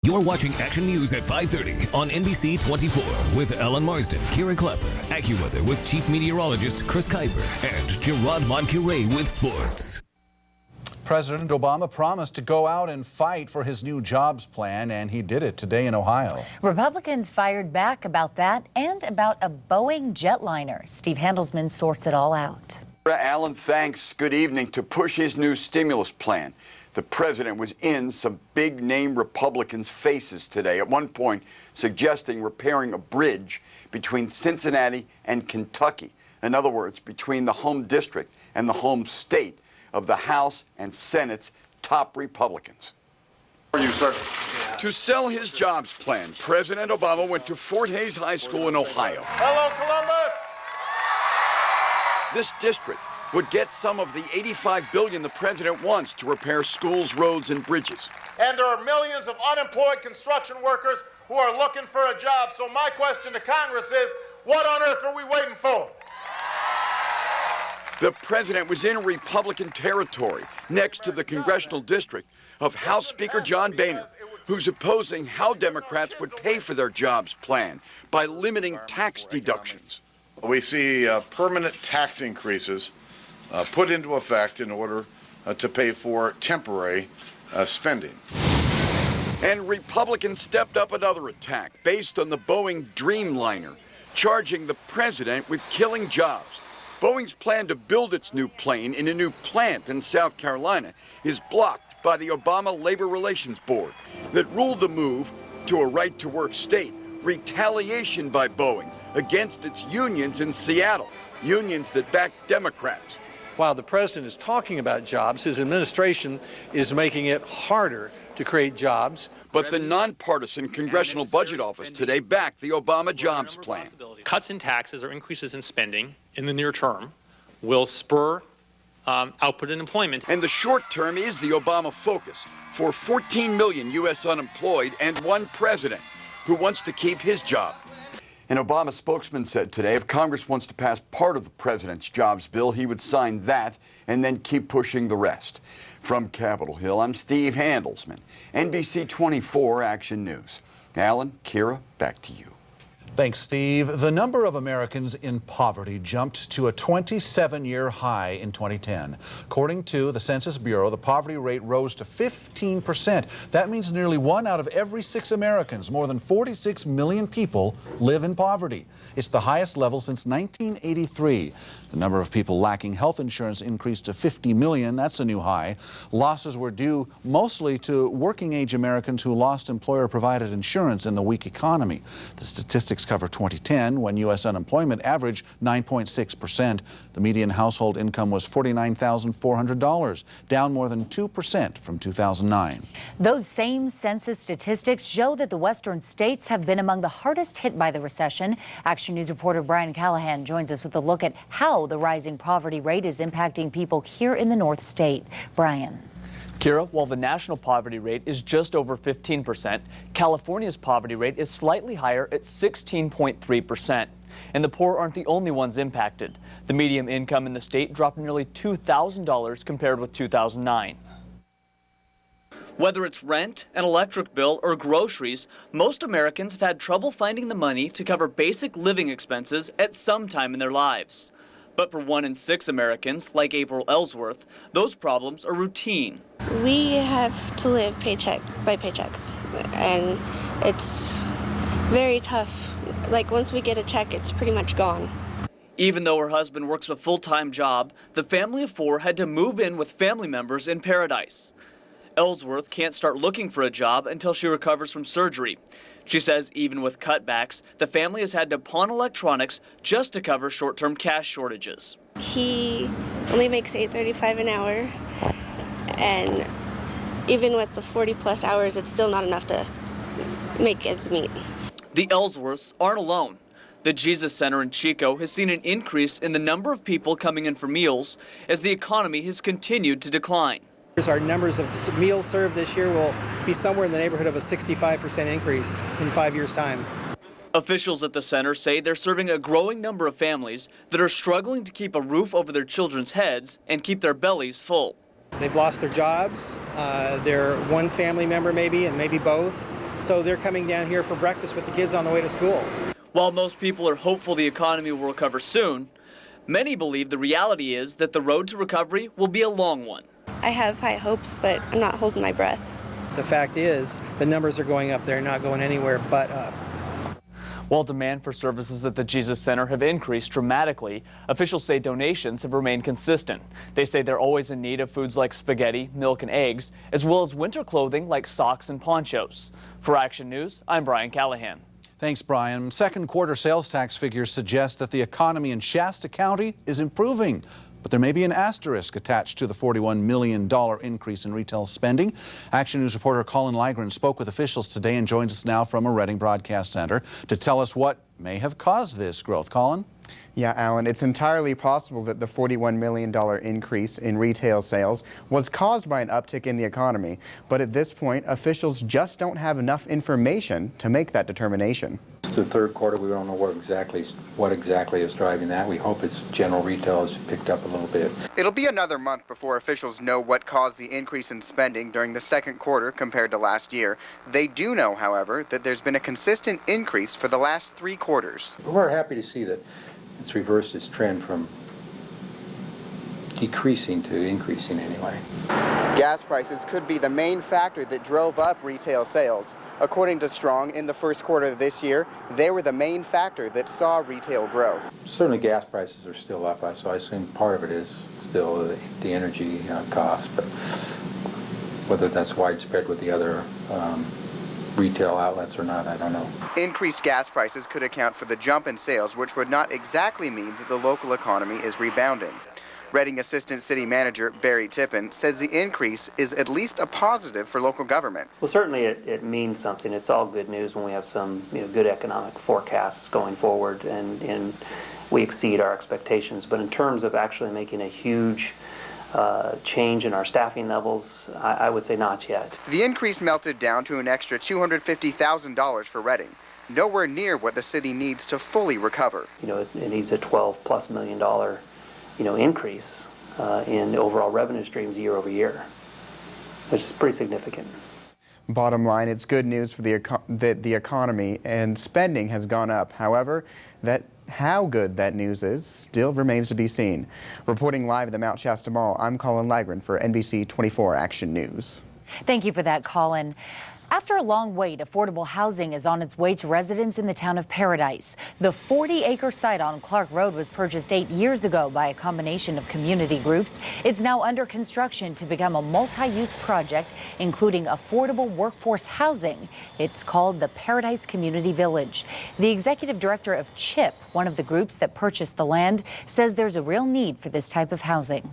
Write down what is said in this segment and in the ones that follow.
You're watching Action News at 5:30 on NBC 24 with Ellen Marsden, Kira Klapper, AccuWeather with Chief Meteorologist Chris Kuiper, and Gerard Moncure with sports. President Obama promised to go out and fight for his new jobs plan, and he did it today in Ohio. Republicans fired back about that and about a Boeing jetliner. Steve Handelsman sorts it all out. Alan, thanks. Good evening. To push his new stimulus plan, the president was in some big-name Republicans' faces today, at one point suggesting repairing a bridge between Cincinnati and Kentucky. In other words, between the home district and the home state of the House and Senate's top Republicans. How are you, sir? To sell his jobs plan, President Obama went to Fort Hays High School in Ohio. Hello, Columbus! This district would get some of the $85 billion the president wants to repair schools, roads, and bridges. And there are millions of unemployed construction workers who are looking for a job. So my question to Congress is, what on earth are we waiting for? The president was in Republican territory next to the congressional district of House Speaker John Boehner, who's opposing how Democrats would pay for their jobs plan by limiting tax deductions. We see permanent tax increases put into effect in order to pay for temporary spending. And Republicans stepped up another attack based on the Boeing Dreamliner, charging the president with killing jobs. Boeing's plan to build its new plane in a new plant in South Carolina is blocked by the Obama Labor Relations Board that ruled the move to a right-to-work state retaliation by Boeing against its unions in Seattle, unions that back Democrats. While the president is talking about jobs, his administration is making it harder to create jobs. But the nonpartisan Congressional Budget Office today backed the Obama jobs plan. Cuts in taxes or increases in spending in the near term will spur output and employment. And the short term is the Obama focus for 14 million U.S. unemployed and one president who wants to keep his job. An Obama spokesman said today if Congress wants to pass part of the president's jobs bill, he would sign that and then keep pushing the rest. From Capitol Hill, I'm Steve Handelsman, NBC 24 Action News. Alan, Kira, back to you. Thanks, Steve. The number of Americans in poverty jumped to a 27-year high in 2010. According to the Census Bureau, the poverty rate rose to 15%. That means nearly 1 out of every 6 Americans, more than 46 million people, live in poverty. It's the highest level since 1983. The number of people lacking health insurance increased to 50 million. That's a new high. Losses were due mostly to working-age Americans who lost employer-provided insurance in the weak economy. The statistics cover 2010, when U.S. unemployment averaged 9.6%. The median household income was $49,400, down more than 2% from 2009. Those same census statistics show that the western states have been among the hardest hit by the recession. Action News reporter Brian Callahan joins us with a look at how the rising poverty rate is impacting people here in the North State. Brian. Kira, while the national poverty rate is just over 15%, California's poverty rate is slightly higher at 16.3%. And the poor aren't the only ones impacted. The median income in the state dropped nearly $2,000 compared with 2009. Whether it's rent, an electric bill, or groceries, most Americans have had trouble finding the money to cover basic living expenses at some time in their lives. But for 1 in 6 Americans, like April Ellsworth, those problems are routine. We have to live paycheck by paycheck, and it's very tough. Like, once we get a check, it's pretty much gone. Even though her husband works a full-time job, the family of 4 had to move in with family members in Paradise. Ellsworth can't start looking for a job until she recovers from surgery. She says even with cutbacks, the family has had to pawn electronics just to cover short-term cash shortages. He only makes $8.35 an hour, and even with the 40-plus hours, it's still not enough to make ends meet. The Ellsworths aren't alone. The Jesus Center in Chico has seen an increase in the number of people coming in for meals as the economy has continued to decline. Our numbers of meals served this year will be somewhere in the neighborhood of a 65% increase in 5 years' time. Officials at the center say they're serving a growing number of families that are struggling to keep a roof over their children's heads and keep their bellies full. They've lost their jobs, they're one family member maybe, and maybe both. so they're coming down here for breakfast with the kids on the way to school. While most people are hopeful the economy will recover soon, many believe the reality is that the road to recovery will be a long one. I have high hopes, but I'm not holding my breath. The fact is, the numbers are going up. They're not going anywhere but up. While demand for services at the Jesus Center have increased dramatically, officials say donations have remained consistent. They say they're always in need of foods like spaghetti, milk, and eggs, as well as winter clothing like socks and ponchos. For Action News, I'm Brian Callahan. Thanks, Brian. Second quarter sales tax figures suggest that the economy in Shasta County is improving. But there may be an asterisk attached to the $41 million increase in retail spending. Action News reporter Colin Ligren spoke with officials today and joins us now from a Reading broadcast center to tell us what may have caused this growth. Colin? Yeah, Alan, it's entirely possible that the $41 million increase in retail sales was caused by an uptick in the economy. But at this point, officials just don't have enough information to make that determination. It's the third quarter. We don't know what exactly is driving that. We hope it's general retail has picked up a little bit. It'll be another month before officials know what caused the increase in spending during the second quarter compared to last year. They do know, however, that there's been a consistent increase for the last 3 quarters. We're happy to see that it's reversed its trend from decreasing to increasing anyway. Gas prices could be the main factor that drove up retail sales. According to Strong, in the first quarter of this year, they were the main factor that saw retail growth. Certainly gas prices are still up, so I assume part of it is still the energy cost, but whether that's widespread with the other retail outlets or not, I don't know. Increased gas prices could account for the jump in sales, which would not exactly mean that the local economy is rebounding. Reading Assistant City Manager Barry Tippin says the increase is at least a positive for local government. Well, certainly it means something. It's all good news when we have some good economic forecasts going forward and we exceed our expectations. But in terms of actually making a huge change in our staffing levels, I would say not yet. The increase melted down to an extra $250,000 for Reading, nowhere near what the city needs to fully recover. It needs a $12+ million increase in overall revenue streams year over year, which is pretty significant. Bottom line, it's good news for the economy and spending has gone up. However, how good that news is still remains to be seen. Reporting live at the Mount Shasta Mall, I'm Colin Ligren for NBC 24 Action News. Thank you for that, Colin. After a long wait, affordable housing is on its way to residents in the town of Paradise. The 40-acre site on Clark Road was purchased 8 years ago by a combination of community groups. It's now under construction to become a multi-use project, including affordable workforce housing. It's called the Paradise Community Village. The executive director of CHIP, one of the groups that purchased the land, says there's a real need for this type of housing.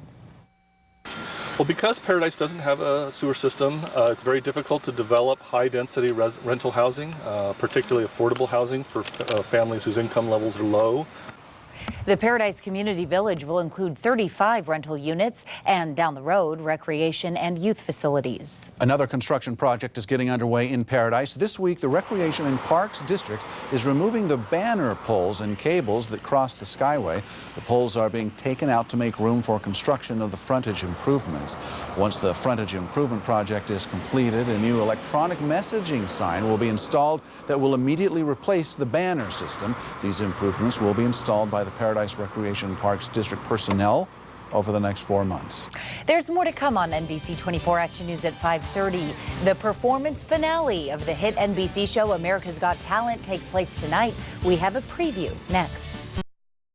Well, because Paradise doesn't have a sewer system, it's very difficult to develop high-density rental housing, particularly affordable housing for families whose income levels are low. The Paradise Community Village will include 35 rental units and, down the road, recreation and youth facilities. Another construction project is getting underway in Paradise. This week, the Recreation and Parks District is removing the banner poles and cables that cross the Skyway. The poles are being taken out to make room for construction of the frontage improvements. Once the frontage improvement project is completed, a new electronic messaging sign will be installed that will immediately replace the banner system. These improvements will be installed by the Paradise Recreation and Parks District personnel over the next 4 months. There's more to come on NBC 24 Action News at 5:30. The performance finale of the hit NBC show America's Got Talent takes place tonight. We have a preview next.